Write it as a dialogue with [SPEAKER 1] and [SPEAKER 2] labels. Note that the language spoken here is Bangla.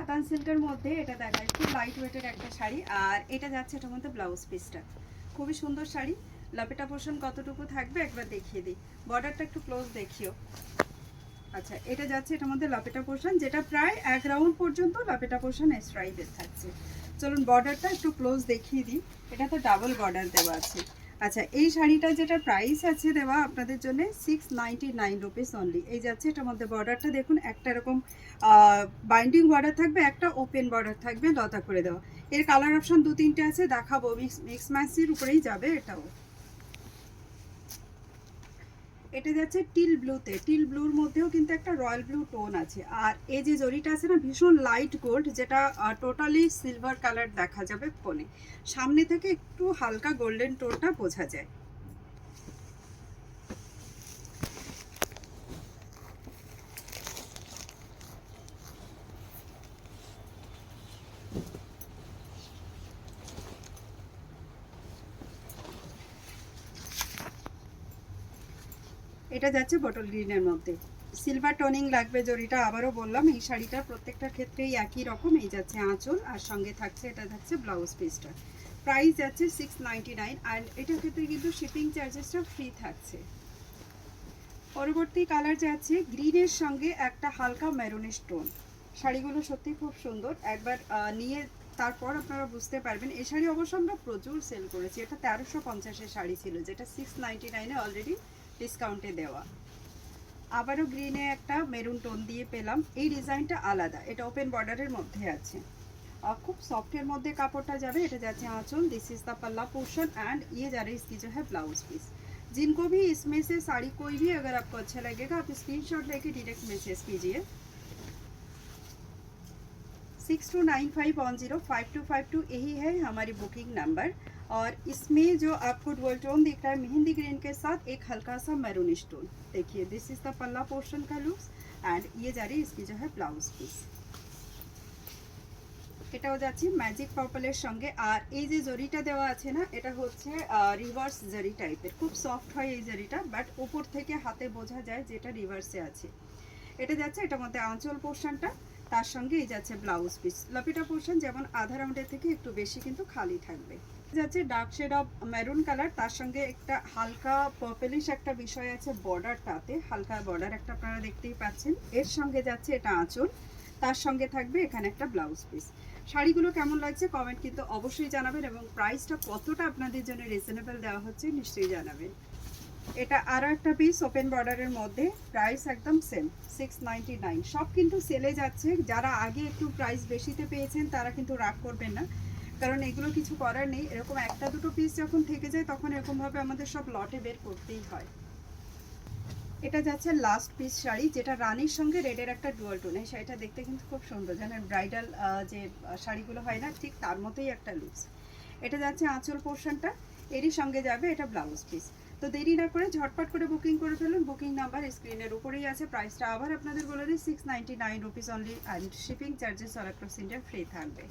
[SPEAKER 1] সাতান সিল্কের মধ্যে এটা দেখায়, খুব লাইট ওয়েটের একটা শাড়ি। আর এটা যাচ্ছে এটার মধ্যে ব্লাউজ পিসটা, খুবই সুন্দর শাড়ি। লাপেটা পোর্শন কতটুকু থাকবে একবার দেখিয়ে দিই, বর্ডারটা একটু ক্লোজ দেখিও। আচ্ছা, এটা যাচ্ছে এটার মধ্যে লাপেটা পোর্শন, যেটা প্রায় 1 রাউন্ড পর্যন্ত লাপেটা পোর্শন স্ট্রাইপের থাকছে। চলুন বর্ডারটা একটু ক্লোজ দেখিয়ে দিই, এটা তো ডাবল বর্ডার দেওয়া আছে। আচ্ছা, এই শাড়িটা যেটা প্রাইস আছে দেওয়া আপনাদের জন্য 699 রুপিস অনলি। এই যাচ্ছে এটার মধ্যে বর্ডারটা দেখুন, একটা এরকম বাইন্ডিং বর্ডার থাকবে, একটা ওপেন বর্ডার থাকবে লতা করে দেওয়া। এর কালার অপশন 2-3টে আছে, দেখাবো। মিক্স ম্যাচির উপরেই যাবে এটাও। এটা যাচ্ছে টিল ব্লুতে, টিল ব্লুর মধ্যেও কিন্তু একটা রয়্যাল ব্লু টোন আছে। আর এই যে জরিটা আছে না, ভীষণ লাইট গোল্ড, যেটা টোটালি সিলভার কালার দেখা যাবে ফোনে। সামনে থেকে একটু হালকা গোল্ডেন টোনটা বোঝা যায়। এটা যাচ্ছে বটল গ্রিনের মধ্যে, সিলভার টোনিং লাগবে জরিটা। আবারও বললাম, এই শাড়িটার প্রত্যেকটার ক্ষেত্রেই একই রকম। এই যাচ্ছে আঁচল, আর সঙ্গে থাকছে এটা থাকছে ব্লাউজ পিসটা। প্রাইস যাচ্ছে 699, আর এটার ক্ষেত্রে কিন্তু শিপিং চার্জেসটা ফ্রি থাকছে। পরবর্তী কালার যাচ্ছে গ্রিনের সঙ্গে একটা হালকা মেরুনিশ টোন। শাড়িগুলো সত্যি খুব সুন্দর, একবার নিয়ে তারপর আপনারা বুঝতে পারবেন। এই শাড়ি অবশ্য আমরা প্রচুর সেল করেছি, এটা 1350-এর শাড়ি ছিল, যেটা 699-এ অলরেডি ডিসকাউন্টে দেওয়া। আবারও গ্রিনে একটা মেরুন টোন দিয়ে পেলাম। এই ডিজাইনটা আলাদা, এটা ওপেন বর্ডারের মধ্যে আছে, खूब सॉफ्ट मध्य कापड़ा जाए। এটা যাচ্ছে आंचल, दिस इज द पल्ला पोर्शन एंड ये जा रही इसकी जो है ब्लाउज पीस। जिनको भी इसमें से साड़ी कोई भी अगर आपको अच्छा लगेगा, आप स्क्रीनशॉट लेके डायरेक्ट मैसेज कीजिए 6295105252, यही है हमारी बुकिंग नंबर। और इसमें जो आपको डुअल टोन दिख रहा है मेहंदी ग्रीन के साथ एक हल्का सा मैरूनिश टोन, देखिए दिस इज द पल्ला पोर्शन का लुक्स एंड ये जा रही इसकी जो है ब्लाउज पीस। এটাও যাচ্ছে ম্যাজিক পার্পলের সঙ্গে। আর এই যে জরিটা দেওয়া আছে না, এটা হচ্ছে রিভার্স জরি টাইপের, খুব সফট হয় এই জরিটা, বাট উপর থেকে হাতে বোঝা যায় যেটা রিভার্সে আছে। এটা যাচ্ছে এটার মধ্যে আঁচল পোর্শনটা, তার সঙ্গে এই যাচ্ছে ব্লাউজ পিস। লপিটা পোর্শন যেমন আধা রাউন্ডের থেকে একটু বেশি কিন্তু খালি থাকবে। যাচ্ছে dark shade of maroon colour, তার সঙ্গে একটা হালকা পার্পলিশ একটা বিষয় আছে বর্ডারটাতে, হালকা বর্ডার একটা আপনারা দেখতেই পাচ্ছেন। এর সঙ্গে যাচ্ছে এটা আঁচল, তার সঙ্গে থাকবে এখানে একটা ব্লাউজ পিস। শাড়িগুলো কেমন লাগছে কমেন্ট কিন্তু অবশ্যই জানাবেন, এবং প্রাইসটা কতটা আপনাদের জন্য রিজনেবল দেওয়া হচ্ছে নিশ্চয়ই জানাবেন। এটা আরও একটা পিস ওপেন বর্ডারের মধ্যে, প্রাইস একদম সেম 699। সব কিন্তু সেলে যাচ্ছে, যারা আগে একটু প্রাইস বেশিতে পেয়েছেন তারা কিন্তু রাগ করবেন না, কারণ এগুলো কিছু করার নেই। এরকম একটা দুটো পিস যখন থেকে যায় তখন এরকমভাবে আমাদের সব লটে বের করতেই হয়। এটা যাচ্ছে লাস্ট পিস শাড়ি, যেটা রানীর সঙ্গে রেডের একটা ডুয়াল টোন। এই শাড়িটা দেখতে কিন্তু খুব সুন্দর, জানেন ব্রাইডাল যে শাড়িগুলো হয় না, ঠিক তার মতোই একটা লুকস। এটা যাচ্ছে আঁচল পোর্শনটা, এরই সঙ্গে যাবে এটা ব্লাউজ পিস। তো দেরি না করে ঝটপট করে বুকিং করে ফেলুন, বুকিং নাম্বার স্ক্রিনের উপরেই আছে। প্রাইসটা আবার আপনাদের বলে দিই 699 rupees only, and shipping charges all across India free থাকবে।